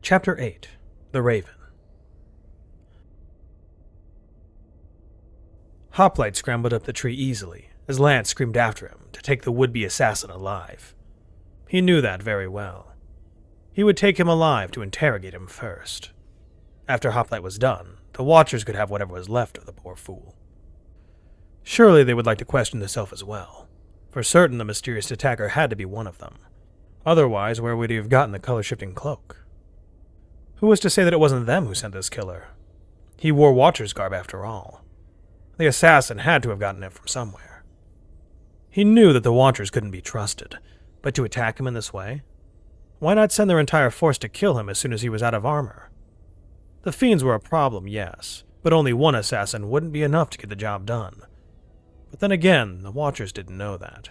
Chapter 8. The Raven. Hoplite scrambled up the tree easily as Lance screamed after him to take the would-be assassin alive. He knew that very well. He would take him alive to interrogate him first. After Hoplite was done, the Watchers could have whatever was left of the poor fool. Surely they would like to question the Self as well. For certain the mysterious attacker had to be one of them. Otherwise, where would he have gotten the color-shifting cloak? Who was to say that it wasn't them who sent this killer? He wore Watcher's garb after all. The assassin had to have gotten it from somewhere. He knew that the Watchers couldn't be trusted, but to attack him in this way? Why not send their entire force to kill him as soon as he was out of armor? The fiends were a problem, yes, but only one assassin wouldn't be enough to get the job done. But then again, the Watchers didn't know that.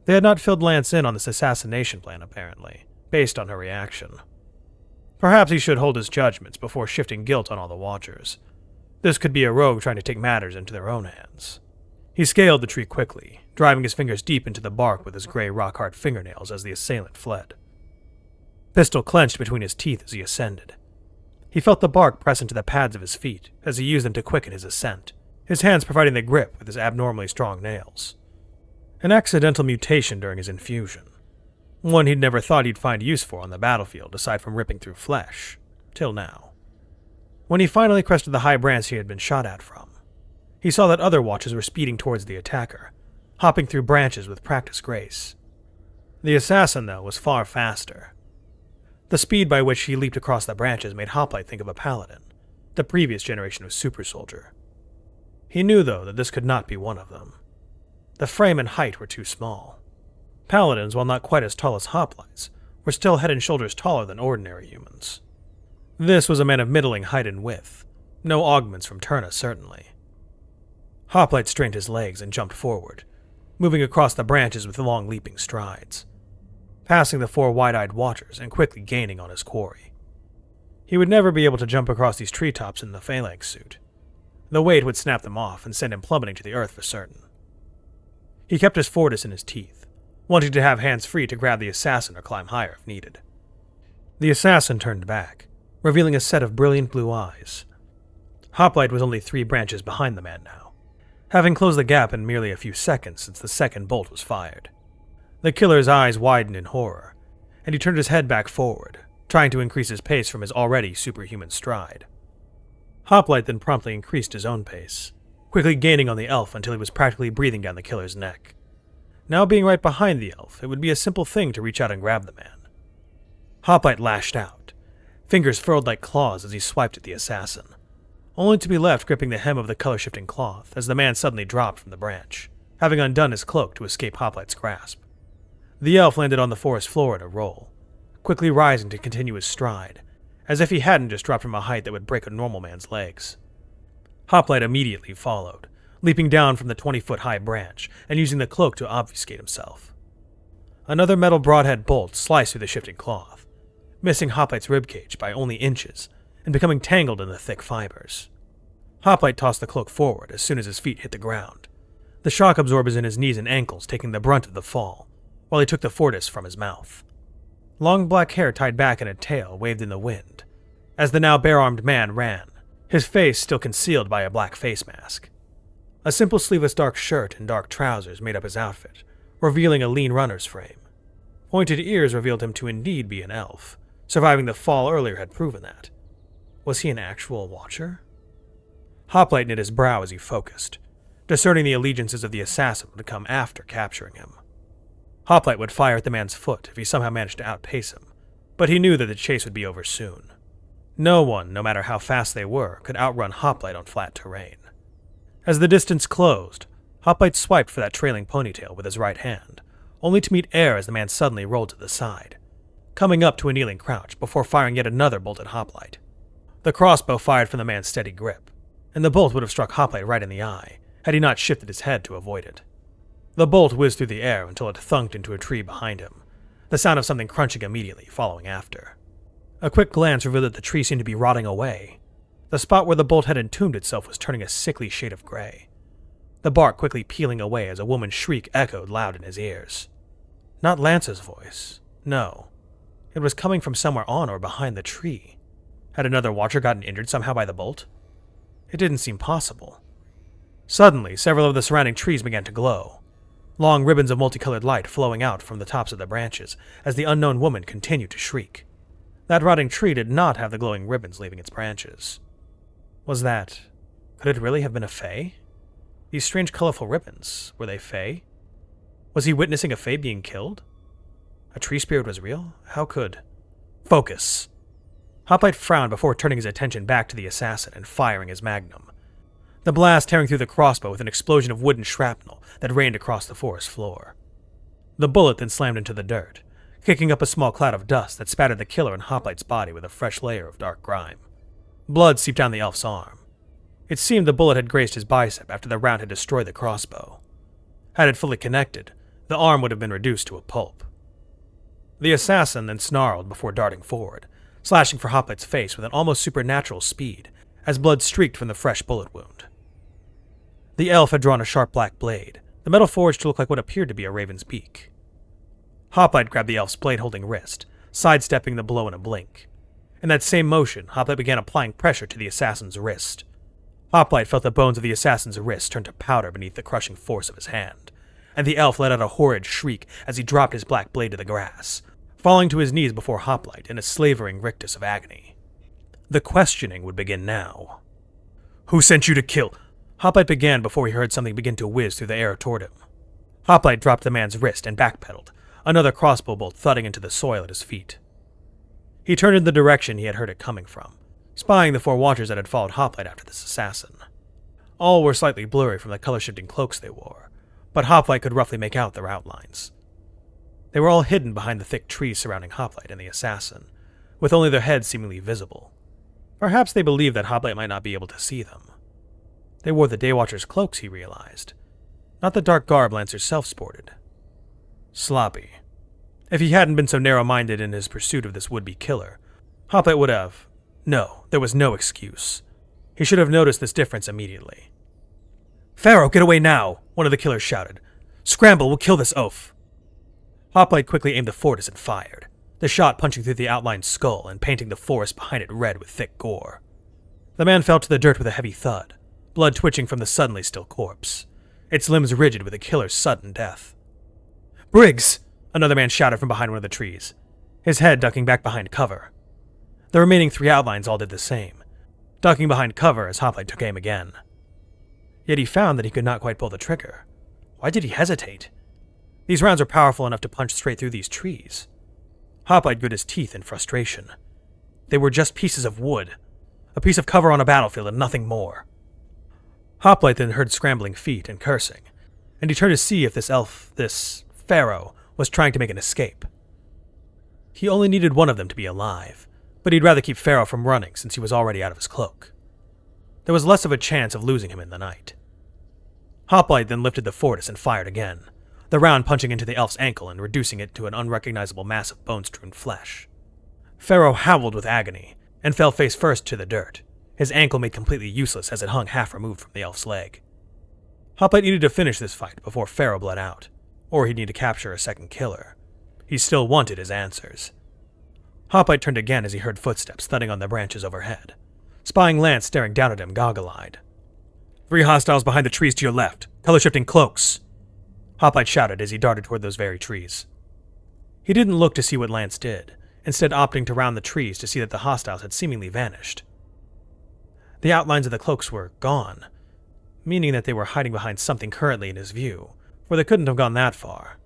They had not filled Lance in on this assassination plan, apparently, based on her reaction. Perhaps he should hold his judgments before shifting guilt on all the Watchers. This could be a rogue trying to take matters into their own hands. He scaled the tree quickly, driving his fingers deep into the bark with his gray rock-hard fingernails as the assailant fled. Pistol clenched between his teeth as he ascended. He felt the bark press into the pads of his feet as he used them to quicken his ascent, his hands providing the grip with his abnormally strong nails. An accidental mutation during his infusion. One he'd never thought he'd find use for on the battlefield aside from ripping through flesh, till now. When he finally crested the high branch he had been shot at from, he saw that other Watchers were speeding towards the attacker, hopping through branches with practiced grace. The assassin, though, was far faster. The speed by which he leaped across the branches made Hoplite think of a paladin, the previous generation of super soldier. He knew, though, that this could not be one of them. The frame and height were too small. Paladins, while not quite as tall as hoplites, were still head and shoulders taller than ordinary humans. This was a man of middling height and width, no augments from Turna, certainly. Hoplite strained his legs and jumped forward, moving across the branches with long leaping strides, passing the four wide-eyed Watchers and quickly gaining on his quarry. He would never be able to jump across these treetops in the phalanx suit. The weight would snap them off and send him plummeting to the earth for certain. He kept his Fortis in his teeth, wanting to have hands free to grab the assassin or climb higher if needed. The assassin turned back, revealing a set of brilliant blue eyes. Hoplite was only 3 branches behind the man now, having closed the gap in merely a few seconds since the second bolt was fired. The killer's eyes widened in horror, and he turned his head back forward, trying to increase his pace from his already superhuman stride. Hoplite then promptly increased his own pace, quickly gaining on the elf until he was practically breathing down the killer's neck. Now being right behind the elf, it would be a simple thing to reach out and grab the man. Hoplite lashed out, fingers furrowed like claws as he swiped at the assassin, only to be left gripping the hem of the color-shifting cloth as the man suddenly dropped from the branch, having undone his cloak to escape Hoplite's grasp. The elf landed on the forest floor in a roll, quickly rising to continue his stride, as if he hadn't just dropped from a height that would break a normal man's legs. Hoplite immediately followed, leaping down from the 20-foot-high branch and using the cloak to obfuscate himself. Another metal broadhead bolt sliced through the shifting cloth, missing Hoplite's ribcage by only inches and becoming tangled in the thick fibers. Hoplite tossed the cloak forward as soon as his feet hit the ground, the shock absorbers in his knees and ankles taking the brunt of the fall, while he took the Fortis from his mouth. Long black hair tied back in a tail waved in the wind, as the now bare-armed man ran, his face still concealed by a black face mask. A simple sleeveless dark shirt and dark trousers made up his outfit, revealing a lean runner's frame. Pointed ears revealed him to indeed be an elf. Surviving the fall earlier had proven that. Was he an actual Watcher? Hoplite knit his brow as he focused, discerning the allegiances of the assassin would come after capturing him. Hoplite would fire at the man's foot if he somehow managed to outpace him, but he knew that the chase would be over soon. No one, no matter how fast they were, could outrun Hoplite on flat terrain. As the distance closed, Hoplite swiped for that trailing ponytail with his right hand, only to meet air as the man suddenly rolled to the side, coming up to a kneeling crouch before firing yet another bolt at Hoplite. The crossbow fired from the man's steady grip, and the bolt would have struck Hoplite right in the eye, had he not shifted his head to avoid it. The bolt whizzed through the air until it thunked into a tree behind him, the sound of something crunching immediately following after. A quick glance revealed that the tree seemed to be rotting away. The spot where the bolt had entombed itself was turning a sickly shade of gray, the bark quickly peeling away as a woman's shriek echoed loud in his ears. Not Lance's voice, no. It was coming from somewhere on or behind the tree. Had another watcher gotten injured somehow by the bolt? It didn't seem possible. Suddenly, several of the surrounding trees began to glow, long ribbons of multicolored light flowing out from the tops of the branches as the unknown woman continued to shriek. That rotting tree did not have the glowing ribbons leaving its branches. Could it really have been a fae? These strange colorful ribbons, were they fae? Was he witnessing a fae being killed? A tree spirit was real? How could... Focus! Hoplite frowned before turning his attention back to the assassin and firing his magnum. The blast tearing through the crossbow with an explosion of wooden shrapnel that rained across the forest floor. The bullet then slammed into the dirt, kicking up a small cloud of dust that spattered the killer in Hoplite's body with a fresh layer of dark grime. Blood seeped down the elf's arm. It seemed the bullet had grazed his bicep after the round had destroyed the crossbow. Had it fully connected, the arm would have been reduced to a pulp. The assassin then snarled before darting forward, slashing for Hoplite's face with an almost supernatural speed as blood streaked from the fresh bullet wound. The elf had drawn a sharp black blade, the metal forged to look like what appeared to be a raven's beak. Hoplite grabbed the elf's blade-holding wrist, sidestepping the blow in a blink. In that same motion, Hoplite began applying pressure to the assassin's wrist. Hoplite felt the bones of the assassin's wrist turn to powder beneath the crushing force of his hand, and the elf let out a horrid shriek as he dropped his black blade to the grass, falling to his knees before Hoplite in a slavering rictus of agony. The questioning would begin now. "Who sent you to kill?" Hoplite began before he heard something begin to whiz through the air toward him. Hoplite dropped the man's wrist and backpedaled, another crossbow bolt thudding into the soil at his feet. He turned in the direction he had heard it coming from, spying the 4 watchers that had followed Hoplite after this assassin. All were slightly blurry from the color-shifting cloaks they wore, but Hoplite could roughly make out their outlines. They were all hidden behind the thick trees surrounding Hoplite and the assassin, with only their heads seemingly visible. Perhaps they believed that Hoplite might not be able to see them. They wore the Daywatcher's cloaks, he realized, not the dark garb Lancer self sported. Sloppy. If he hadn't been so narrow-minded in his pursuit of this would-be killer, Hoplite would have... No, there was no excuse. He should have noticed this difference immediately. "Pharaoh, get away now!" one of the killers shouted. "Scramble, we'll kill this oaf!" Hoplite quickly aimed the fortis and fired, the shot punching through the outlined skull and painting the forest behind it red with thick gore. The man fell to the dirt with a heavy thud, blood twitching from the suddenly still corpse, its limbs rigid with the killer's sudden death. "Briggs!" another man shouted from behind one of the trees, his head ducking back behind cover. The remaining 3 outlines all did the same, ducking behind cover as Hoplite took aim again. Yet he found that he could not quite pull the trigger. Why did he hesitate? These rounds were powerful enough to punch straight through these trees. Hoplite grit his teeth in frustration. They were just pieces of wood, a piece of cover on a battlefield and nothing more. Hoplite then heard scrambling feet and cursing, and he turned to see if this Pharaoh, was trying to make an escape. He only needed one of them to be alive, but he'd rather keep Pharaoh from running since he was already out of his cloak. There was less of a chance of losing him in the night. Hoplite then lifted the fortis and fired again, the round punching into the elf's ankle and reducing it to an unrecognizable mass of bone-strewn flesh. Pharaoh howled with agony and fell face first to the dirt, his ankle made completely useless as it hung half removed from the elf's leg. Hoplite needed to finish this fight before Pharaoh bled out, or he'd need to capture a second killer. He still wanted his answers. Hoplite turned again as he heard footsteps thudding on the branches overhead, spying Lance staring down at him goggle-eyed. 3 hostiles behind the trees to your left, color-shifting cloaks, Hoplite shouted as he darted toward those very trees. He didn't look to see what Lance did, instead opting to round the trees to see that the hostiles had seemingly vanished. The outlines of the cloaks were gone, meaning that they were hiding behind something currently in his view, for they couldn't have gone that far.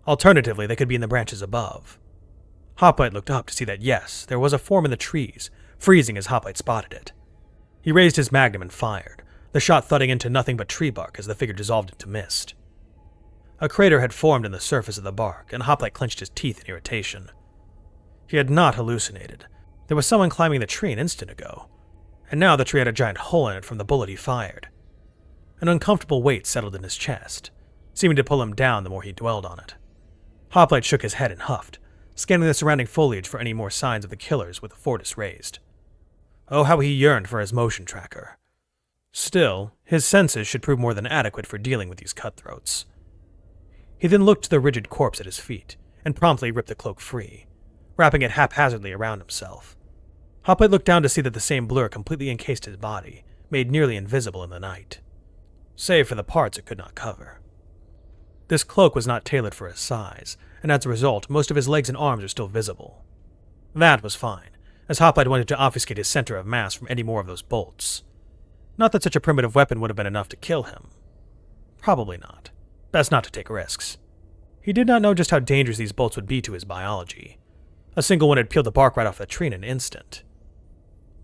Alternatively, they could be in the branches above. Hoplite looked up to see that yes, there was a form in the trees, freezing as Hoplite spotted it. He raised his magnum and fired, the shot thudding into nothing but tree bark as the figure dissolved into mist. A crater had formed in the surface of the bark, and Hoplite clenched his teeth in irritation. He had not hallucinated. There was someone climbing the tree an instant ago, and now the tree had a giant hole in it from the bullet he fired. An uncomfortable weight settled in his chest, seeming to pull him down the more he dwelled on it. Hoplite shook his head and huffed, scanning the surrounding foliage for any more signs of the killers with the fortis raised. Oh, how he yearned for his motion tracker. Still, his senses should prove more than adequate for dealing with these cutthroats. He then looked to the rigid corpse at his feet, and promptly ripped the cloak free, wrapping it haphazardly around himself. Hoplite looked down to see that the same blur completely encased his body, made nearly invisible in the night, save for the parts it could not cover. This cloak was not tailored for his size, and as a result, most of his legs and arms were still visible. That was fine, as Hoplite wanted to obfuscate his center of mass from any more of those bolts. Not that such a primitive weapon would have been enough to kill him. Probably not. Best not to take risks. He did not know just how dangerous these bolts would be to his biology. A single one had peeled the bark right off the tree in an instant.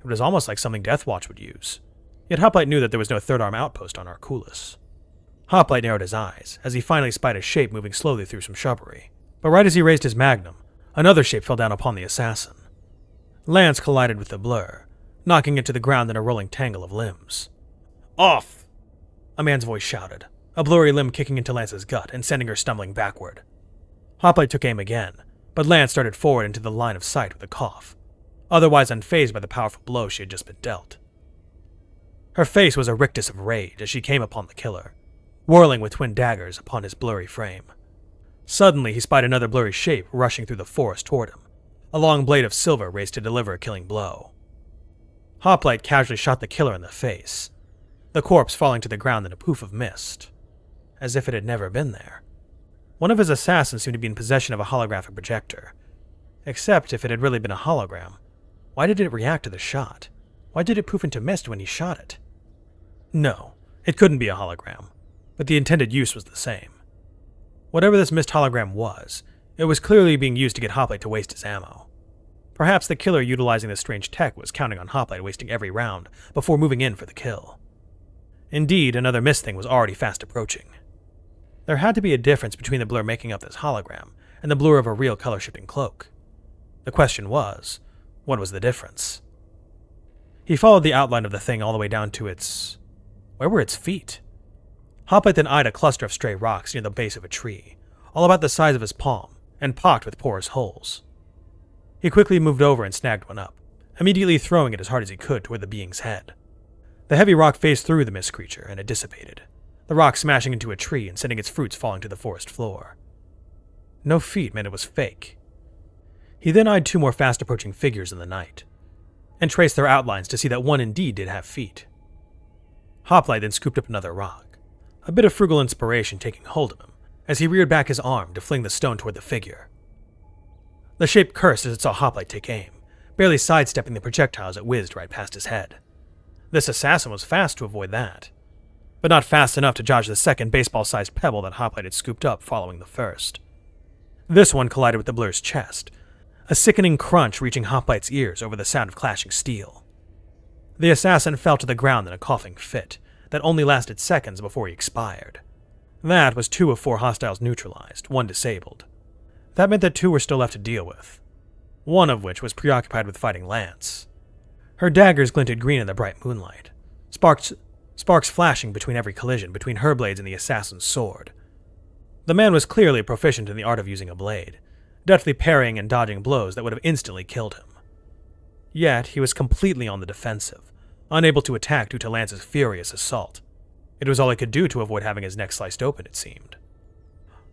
It was almost like something Deathwatch would use. Yet Hoplite knew that there was no third arm outpost on Arculus. Hoplite narrowed his eyes as he finally spied a shape moving slowly through some shrubbery. But right as he raised his magnum, another shape fell down upon the assassin. Lance collided with the blur, knocking it to the ground in a rolling tangle of limbs. "Off!" a man's voice shouted, a blurry limb kicking into Lance's gut and sending her stumbling backward. Hoplite took aim again, but Lance started forward into the line of sight with a cough, otherwise unfazed by the powerful blow she had just been dealt. Her face was a rictus of rage as she came upon the killer, whirling with twin daggers upon his blurry frame. Suddenly he spied another blurry shape rushing through the forest toward him, a long blade of silver raised to deliver a killing blow. Hoplite casually shot the killer in the face, the corpse falling to the ground in a poof of mist, as if it had never been there. One of his assassins seemed to be in possession of a holographic projector. Except if it had really been a hologram, why did it react to the shot? Why did it poof into mist when he shot it? No, it couldn't be a hologram, but the intended use was the same. Whatever this mist hologram was, it was clearly being used to get Hoplite to waste his ammo. Perhaps the killer utilizing this strange tech was counting on Hoplite wasting every round before moving in for the kill. Indeed, another mist thing was already fast approaching. There had to be a difference between the blur making up this hologram and the blur of a real color-shifting cloak. The question was, what was the difference? He followed the outline of the thing all the way down to its... Where were its feet? Hoplite then eyed a cluster of stray rocks near the base of a tree, all about the size of his palm, and pocked with porous holes. He quickly moved over and snagged one up, immediately throwing it as hard as he could toward the being's head. The heavy rock phased through the mist creature, and it dissipated, the rock smashing into a tree and sending its fruits falling to the forest floor. No feet meant it was fake. He then eyed two more fast-approaching figures in the night, and traced their outlines to see that one indeed did have feet. Hoplite then scooped up another rock, a bit of frugal inspiration taking hold of him, as he reared back his arm to fling the stone toward the figure. The shape cursed as it saw Hoplite take aim, barely sidestepping the projectiles that whizzed right past his head. This assassin was fast to avoid that, but not fast enough to dodge the second baseball-sized pebble that Hoplite had scooped up following the first. This one collided with the blur's chest, a sickening crunch reaching Hoplite's ears over the sound of clashing steel. The assassin fell to the ground in a coughing fit that only lasted seconds before he expired. That was 2 of 4 hostiles neutralized, 1 disabled. That meant that 2 were still left to deal with, one of which was preoccupied with fighting Lance. Her daggers glinted green in the bright moonlight, sparks flashing between every collision between her blades and the assassin's sword. The man was clearly proficient in the art of using a blade, deftly parrying and dodging blows that would have instantly killed him. Yet he was completely on the defensive, unable to attack due to Lance's furious assault. It was all he could do to avoid having his neck sliced open, it seemed.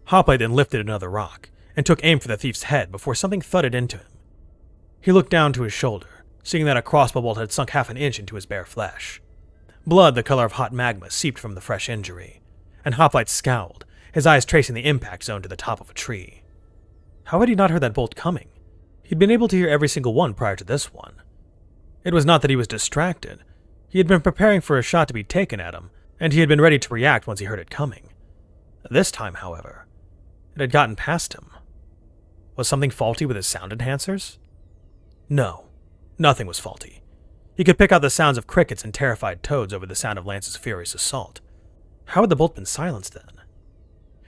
Hoplite then lifted another rock, and took aim for the thief's head before something thudded into him. He looked down to his shoulder, seeing that a crossbow bolt had sunk half an inch into his bare flesh. Blood the color of hot magma seeped from the fresh injury, and Hoplite scowled, his eyes tracing the impact zone to the top of a tree. How had he not heard that bolt coming? He'd been able to hear every single one prior to this one. It was not that he was distracted. He had been preparing for a shot to be taken at him, and he had been ready to react once he heard it coming. This time, however, it had gotten past him. Was something faulty with his sound enhancers? No, nothing was faulty. He could pick out the sounds of crickets and terrified toads over the sound of Lance's furious assault. How had the bolt been silenced then?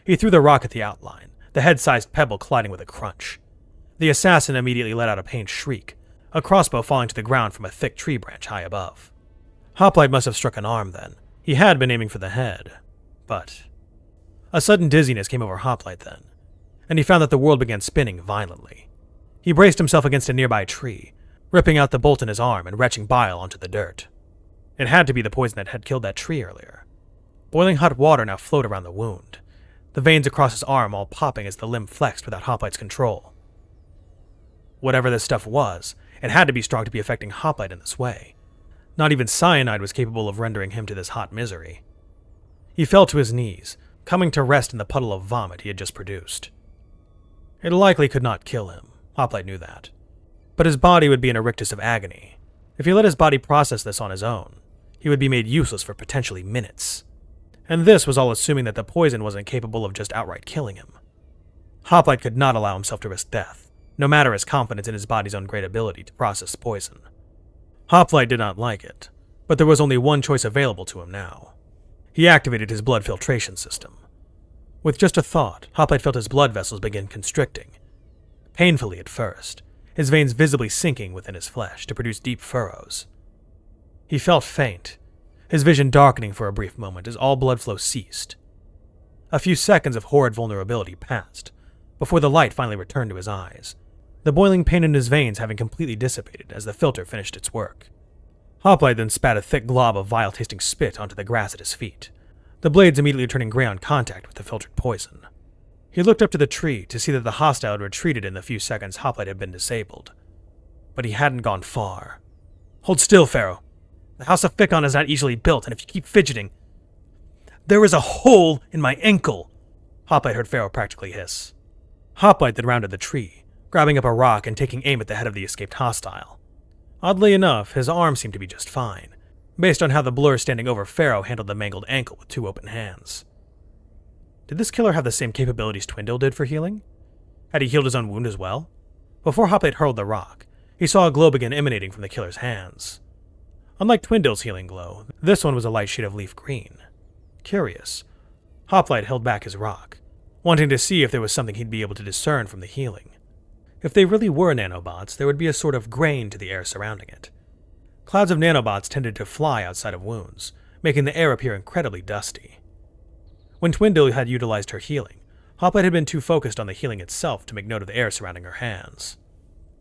He threw the rock at the outline, the head-sized pebble colliding with a crunch. The assassin immediately let out a pained shriek, a crossbow falling to the ground from a thick tree branch high above. Hoplite must have struck an arm then. He had been aiming for the head, but... A sudden dizziness came over Hoplite then, and he found that the world began spinning violently. He braced himself against a nearby tree, ripping out the bolt in his arm and retching bile onto the dirt. It had to be the poison that had killed that tree earlier. Boiling hot water now flowed around the wound, the veins across his arm all popping as the limb flexed without Hoplite's control. Whatever this stuff was, it had to be strong to be affecting Hoplite in this way. Not even cyanide was capable of rendering him to this hot misery. He fell to his knees, coming to rest in the puddle of vomit he had just produced. It likely could not kill him, Hoplite knew that. But his body would be in a rictus of agony. If he let his body process this on his own, he would be made useless for potentially minutes. And this was all assuming that the poison wasn't capable of just outright killing him. Hoplite could not allow himself to risk death, no matter his confidence in his body's own great ability to process poison. Hoplite did not like it, but there was only one choice available to him now. He activated his blood filtration system. With just a thought, Hoplite felt his blood vessels begin constricting. Painfully at first, his veins visibly sinking within his flesh to produce deep furrows. He felt faint, his vision darkening for a brief moment as all blood flow ceased. A few seconds of horrid vulnerability passed, before the light finally returned to his eyes, the boiling pain in his veins having completely dissipated as the filter finished its work. Hoplite then spat a thick glob of vile-tasting spit onto the grass at his feet, the blades immediately turning gray on contact with the filtered poison. He looked up to the tree to see that the hostile had retreated in the few seconds Hoplite had been disabled. But he hadn't gone far. "Hold still, Pharaoh. The house of Ficon is not easily built, and if you keep fidgeting... There is a hole in my ankle!" Hoplite heard Pharaoh practically hiss. Hoplite then rounded the tree, grabbing up a rock and taking aim at the head of the escaped hostile. Oddly enough, his arm seemed to be just fine, based on how the blur standing over Pharaoh handled the mangled ankle with two open hands. Did this killer have the same capabilities Twindale did for healing? Had he healed his own wound as well? Before Hoplite hurled the rock, he saw a glow begin emanating from the killer's hands. Unlike Twindale's healing glow, this one was a light shade of leaf green. Curious, Hoplite held back his rock, wanting to see if there was something he'd be able to discern from the healing. If they really were nanobots, there would be a sort of grain to the air surrounding it. Clouds of nanobots tended to fly outside of wounds, making the air appear incredibly dusty. When Twindale had utilized her healing, Hoplite had been too focused on the healing itself to make note of the air surrounding her hands.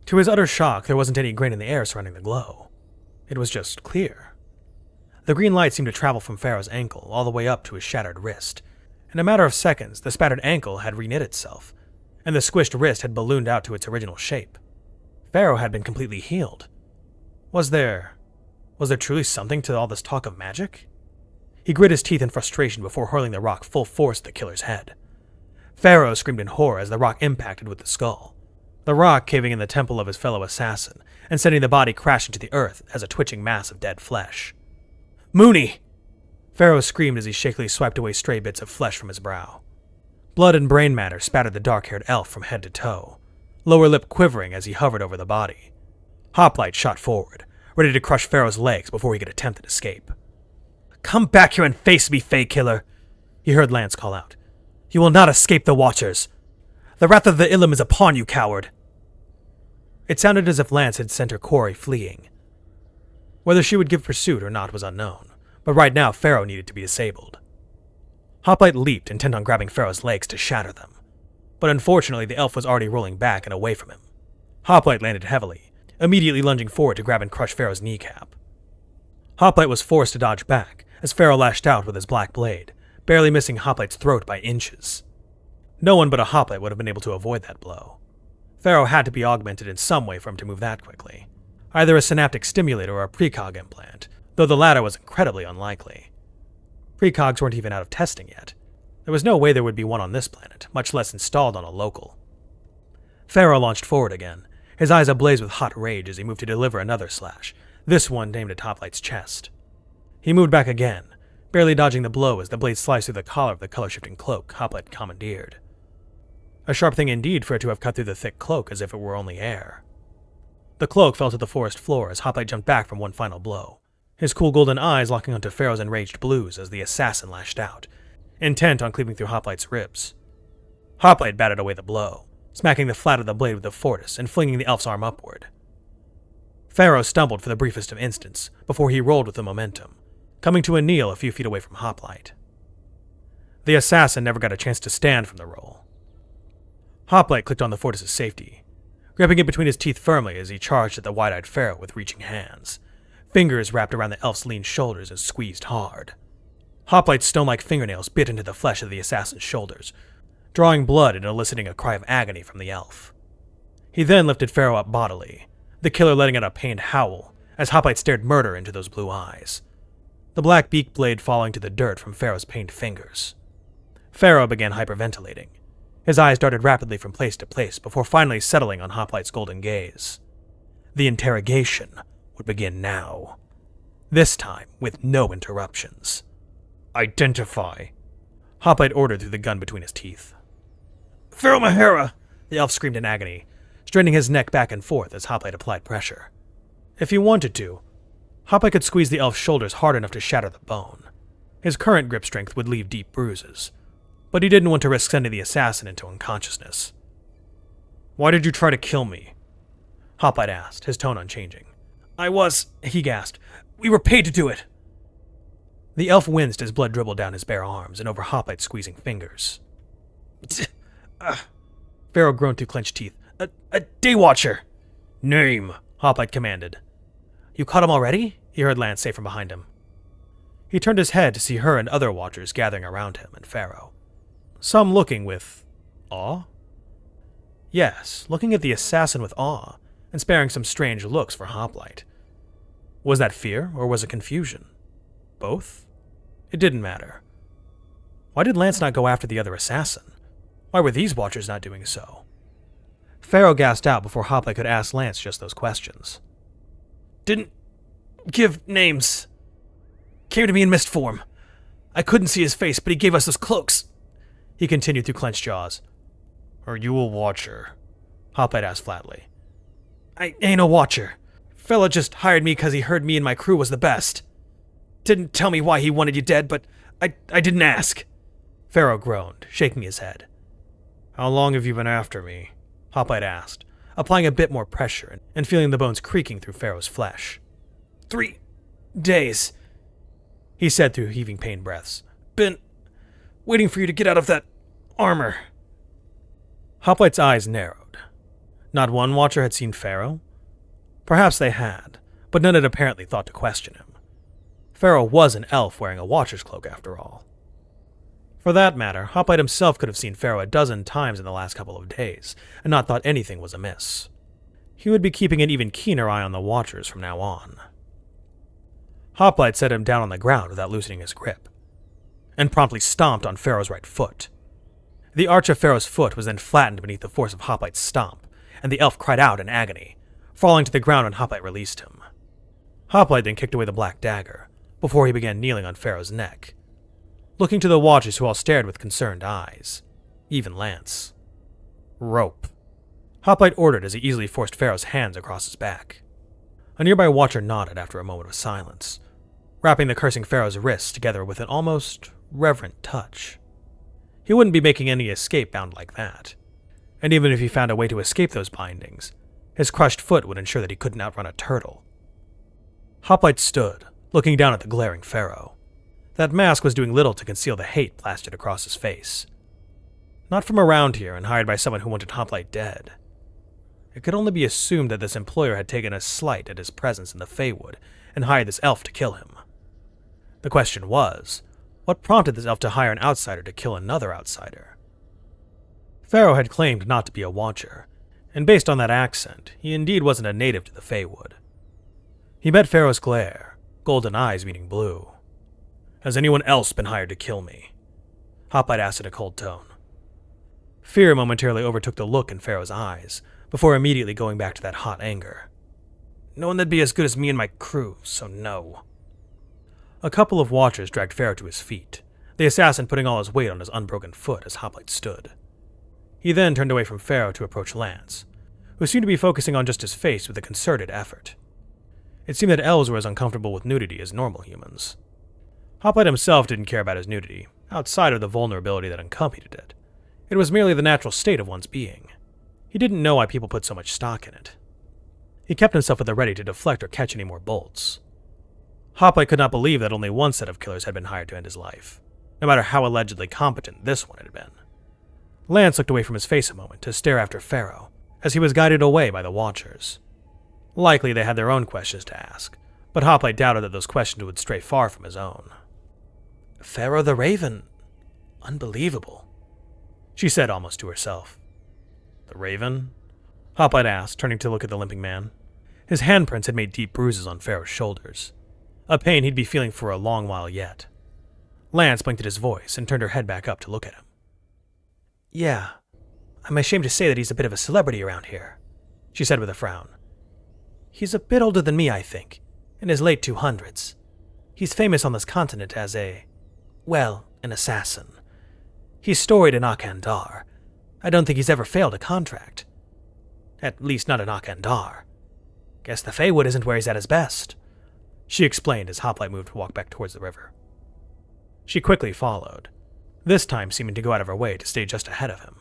To his utter shock, there wasn't any grain in the air surrounding the glow. It was just clear. The green light seemed to travel from Pharaoh's ankle all the way up to his shattered wrist. In a matter of seconds, the spattered ankle had reknit itself, and the squished wrist had ballooned out to its original shape. Pharaoh had been completely healed. Was there truly something to all this talk of magic? He grit his teeth in frustration before hurling the rock full force at the killer's head. Pharaoh screamed in horror as the rock impacted with the skull, the rock caving in the temple of his fellow assassin and sending the body crashing to the earth as a twitching mass of dead flesh. "Mooney!" Pharaoh screamed as he shakily swiped away stray bits of flesh from his brow. Blood and brain matter spattered the dark-haired elf from head to toe, lower lip quivering as he hovered over the body. Hoplite shot forward, ready to crush Pharaoh's legs before he could attempt an escape. "Come back here and face me, Fey Killer!" he heard Lance call out. "You will not escape the Watchers. The wrath of the Ilum is upon you, coward!" It sounded as if Lance had sent her quarry fleeing. Whether she would give pursuit or not was unknown, but right now Pharaoh needed to be disabled. Hoplite leaped, intent on grabbing Pharaoh's legs to shatter them, but unfortunately the elf was already rolling back and away from him. Hoplite landed heavily, immediately lunging forward to grab and crush Pharaoh's kneecap. Hoplite was forced to dodge back as Pharaoh lashed out with his black blade, barely missing Hoplite's throat by inches. No one but a Hoplite would have been able to avoid that blow. Pharaoh had to be augmented in some way for him to move that quickly, either a synaptic stimulator or a precog implant, though the latter was incredibly unlikely. Precogs weren't even out of testing yet. There was no way there would be one on this planet, much less installed on a local. Pharaoh launched forward again, his eyes ablaze with hot rage as he moved to deliver another slash, this one aimed at Hoplite's chest. He moved back again, barely dodging the blow as the blade sliced through the collar of the color-shifting cloak Hoplite commandeered. A sharp thing indeed for it to have cut through the thick cloak as if it were only air. The cloak fell to the forest floor as Hoplite jumped back from one final blow, his cool golden eyes locking onto Pharaoh's enraged blues as the assassin lashed out, intent on cleaving through Hoplite's ribs. Hoplite batted away the blow, smacking the flat of the blade with the fortis and flinging the elf's arm upward. Pharaoh stumbled for the briefest of instants before he rolled with the momentum, coming to a kneel a few feet away from Hoplite. The assassin never got a chance to stand from the roll. Hoplite clicked on the fortis's safety, gripping it between his teeth firmly as he charged at the wide-eyed Pharaoh with reaching hands, fingers wrapped around the elf's lean shoulders and squeezed hard. Hoplite's stone-like fingernails bit into the flesh of the assassin's shoulders, drawing blood and eliciting a cry of agony from the elf. He then lifted Pharaoh up bodily, the killer letting out a pained howl as Hoplite stared murder into those blue eyes, the black beak blade falling to the dirt from Pharaoh's pained fingers. Pharaoh began hyperventilating. His eyes darted rapidly from place to place before finally settling on Hoplite's golden gaze. The interrogation would begin now, this time with no interruptions. "Identify," Hoplite ordered through the gun between his teeth. "Pharaoh Mahera!" the elf screamed in agony, straining his neck back and forth as Hoplite applied pressure. If he wanted to, Hoplite could squeeze the elf's shoulders hard enough to shatter the bone. His current grip strength would leave deep bruises, but he didn't want to risk sending the assassin into unconsciousness. "Why did you try to kill me?" Hoplite asked, his tone unchanging. He gasped. "We were paid to do it." The elf winced as blood dribbled down his bare arms and over Hoplite's squeezing fingers. Pharaoh groaned through clenched teeth. A day watcher!" "Name," Hoplite commanded. "You caught him already?" he heard Lance say from behind him. He turned his head to see her and other watchers gathering around him and Pharaoh, some looking with awe. Yes, looking at the assassin with awe, and sparing some strange looks for Hoplite. Was that fear, or was it confusion? Both? It didn't matter. Why did Lance not go after the other assassin? Why were these watchers not doing so? Pharaoh gasped out before Hoplite could ask Lance just those questions. "Didn't give names. Came to me in mist form. I couldn't see his face, but he gave us those cloaks," he continued through clenched jaws. "Are you a watcher?" Hoplite asked flatly. "I ain't a watcher. Fella just hired me because he heard me and my crew was the best. Didn't tell me why he wanted you dead, but I didn't ask." Pharaoh groaned, shaking his head. "How long have you been after me?" Hoplite asked, applying a bit more pressure and feeling the bones creaking through Pharaoh's flesh. 3 days, he said through heaving pain breaths. "Been waiting for you to get out of that armor." Hoplite's eyes narrowed. Not one watcher had seen Pharaoh? Perhaps they had, but none had apparently thought to question him. Pharaoh was an elf wearing a watcher's cloak, after all. For that matter, Hoplite himself could have seen Pharaoh a dozen times in the last couple of days, and not thought anything was amiss. He would be keeping an even keener eye on the watchers from now on. Hoplite set him down on the ground without loosening his grip, and promptly stomped on Pharaoh's right foot. The arch of Pharaoh's foot was then flattened beneath the force of Hoplite's stomp, and the elf cried out in agony, falling to the ground when Hoplite released him. Hoplite then kicked away the black dagger, before he began kneeling on Pharaoh's neck, looking to the watchers who all stared with concerned eyes, even Lance. "Rope," Hoplite ordered as he easily forced Pharaoh's hands across his back. A nearby watcher nodded after a moment of silence, wrapping the cursing Pharaoh's wrists together with an almost reverent touch. He wouldn't be making any escape bound like that, and even if he found a way to escape those bindings, his crushed foot would ensure that he couldn't outrun a turtle. Hoplite stood, looking down at the glaring Pharaoh. That mask was doing little to conceal the hate plastered across his face. Not from around here and hired by someone who wanted Hoplite dead. It could only be assumed that this employer had taken a slight at his presence in the Feywood and hired this elf to kill him. The question was, what prompted this elf to hire an outsider to kill another outsider? Pharaoh had claimed not to be a watcher, and based on that accent, he indeed wasn't a native to the Feywood. He met Pharaoh's glare, golden eyes meeting blue. "Has anyone else been hired to kill me?" Hoplite asked in a cold tone. Fear momentarily overtook the look in Pharaoh's eyes, before immediately going back to that hot anger. "No one that'd be as good as me and my crew, so no." A couple of watchers dragged Pharaoh to his feet, the assassin putting all his weight on his unbroken foot as Hoplite stood. He then turned away from Pharaoh to approach Lance, who seemed to be focusing on just his face with a concerted effort. It seemed that elves were as uncomfortable with nudity as normal humans. Hoplite himself didn't care about his nudity, outside of the vulnerability that accompanied it. It was merely the natural state of one's being. He didn't know why people put so much stock in it. He kept himself at the ready to deflect or catch any more bolts. Hoplite could not believe that only one set of killers had been hired to end his life, no matter how allegedly competent this one had been. Lance looked away from his face a moment to stare after Pharaoh, as he was guided away by the watchers. Likely they had their own questions to ask, but Hoplite doubted that those questions would stray far from his own. "Pharaoh the Raven. Unbelievable," she said almost to herself. "The Raven?" Hoplite asked, turning to look at the limping man. His handprints had made deep bruises on Pharaoh's shoulders, a pain he'd be feeling for a long while yet. Lance blinked at his voice and turned her head back up to look at him. Yeah, I'm ashamed to say that he's a bit of a celebrity around here, she said with a frown. He's a bit older than me, I think, in his late 200s. He's famous on this continent as an assassin. He's storied in Akandar. I don't think he's ever failed a contract. At least not in Akandar. Guess the Feywood isn't where he's at his best, she explained as Hoplite moved to walk back towards the river. She quickly followed, this time seeming to go out of her way to stay just ahead of him.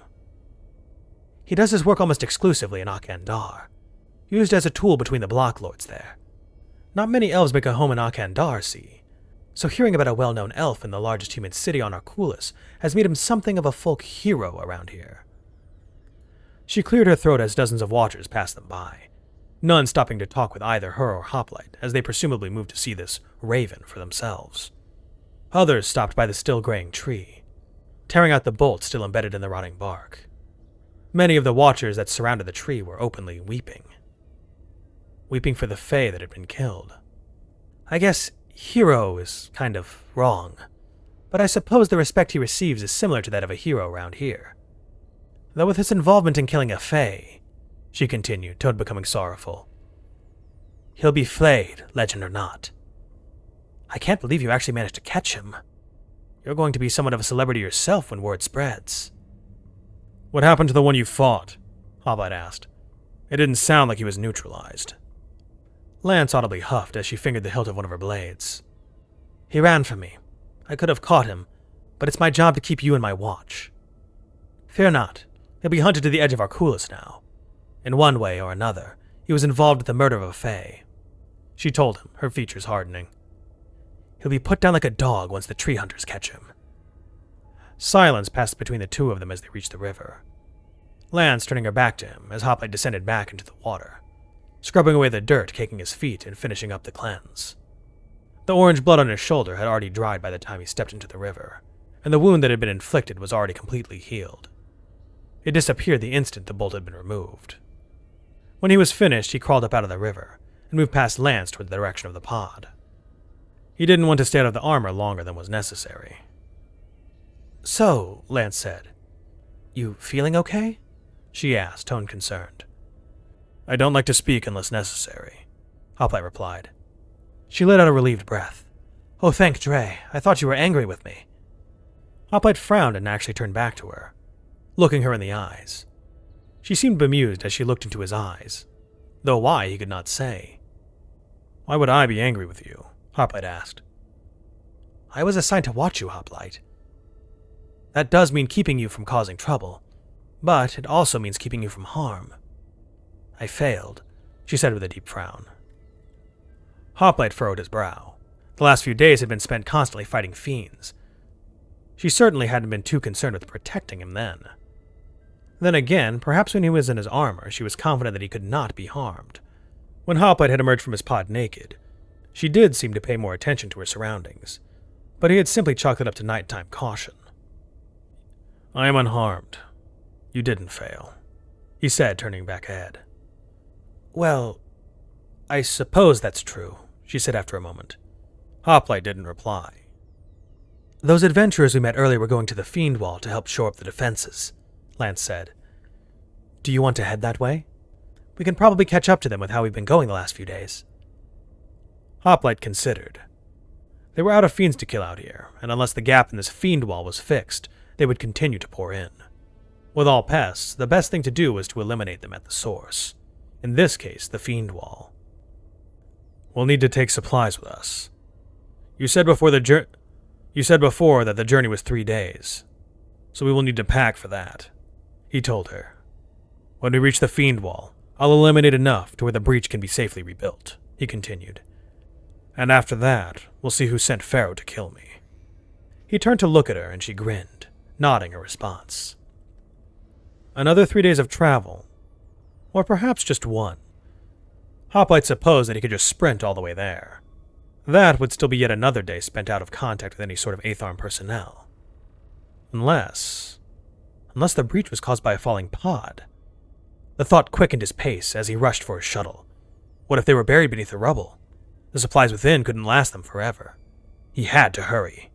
He does his work almost exclusively in Akandar, used as a tool between the block lords there. Not many elves make a home in Akandar, see, so hearing about a well-known elf in the largest human city on Arculus has made him something of a folk hero around here. She cleared her throat as dozens of watchers passed them by, none stopping to talk with either her or Hoplite as they presumably moved to see this raven for themselves. Others stopped by the still graying tree, tearing out the bolts still embedded in the rotting bark. Many of the watchers that surrounded the tree were openly weeping. Weeping for the Fae that had been killed. I guess hero is kind of wrong, but I suppose the respect he receives is similar to that of a hero around here. Though with his involvement in killing a Fae, she continued, tone becoming sorrowful, he'll be flayed, legend or not. I can't believe you actually managed to catch him. You're going to be somewhat of a celebrity yourself when word spreads. What happened to the one you fought? Hoplite asked. It didn't sound like he was neutralized. Lance audibly huffed as she fingered the hilt of one of her blades. He ran from me. I could have caught him, but it's my job to keep you in my watch. Fear not, he'll be hunted to the edge of Arculus now. In one way or another, he was involved with the murder of a Fae, she told him, her features hardening. He'll be put down like a dog once the tree hunters catch him. Silence passed between the two of them as they reached the river. Lance turning her back to him as Hoplite descended back into the water, scrubbing away the dirt caking his feet and finishing up the cleanse. The orange blood on his shoulder had already dried by the time he stepped into the river, and the wound that had been inflicted was already completely healed. It disappeared the instant the bolt had been removed. When he was finished, he crawled up out of the river and moved past Lance toward the direction of the pod. He didn't want to stay out of the armor longer than was necessary. So, Lance said, you feeling okay? She asked, tone concerned. I don't like to speak unless necessary, Hoplite replied. She let out a relieved breath. Oh, thank Dre. I thought you were angry with me. Hoplite frowned and actually turned back to her, looking her in the eyes. She seemed bemused as she looked into his eyes, though why he could not say. Why would I be angry with you? Hoplite asked. I was assigned to watch you, Hoplite. That does mean keeping you from causing trouble, but it also means keeping you from harm. I failed, she said with a deep frown. Hoplite furrowed his brow. The last few days had been spent constantly fighting fiends. She certainly hadn't been too concerned with protecting him then. Then again, perhaps when he was in his armor, she was confident that he could not be harmed. When Hoplite had emerged from his pod naked, she did seem to pay more attention to her surroundings, but he had simply chalked it up to nighttime caution. I am unharmed. You didn't fail, he said, turning back ahead. Well, I suppose that's true, she said after a moment. Hoplite didn't reply. Those adventurers we met earlier were going to the Fiend Wall to help shore up the defenses, Lance said. Do you want to head that way? We can probably catch up to them with how we've been going the last few days. Hoplite considered. They were out of fiends to kill out here, and unless the gap in this Fiend Wall was fixed, they would continue to pour in. With all pests, the best thing to do was to eliminate them at the source. In this case, the Fiend Wall. We'll need to take supplies with us. You said before that the journey was 3 days, so we will need to pack for that, he told her. When we reach the Fiend Wall, I'll eliminate enough to where the breach can be safely rebuilt, he continued. And after that, we'll see who sent Pharaoh to kill me. He turned to look at her and she grinned, nodding her response. Another 3 days of travel, or perhaps just one. Hoplite supposed that he could just sprint all the way there. That would still be yet another day spent out of contact with any sort of Aetharn personnel. Unless the breach was caused by a falling pod. The thought quickened his pace as he rushed for his shuttle. What if they were buried beneath the rubble? The supplies within couldn't last them forever. He had to hurry.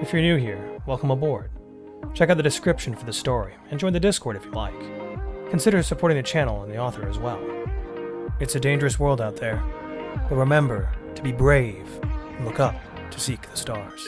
If you're new here, welcome aboard. Check out the description for the story and join the Discord if you like. Consider supporting the channel and the author as well. It's a dangerous world out there, but remember to be brave and look up to seek the stars.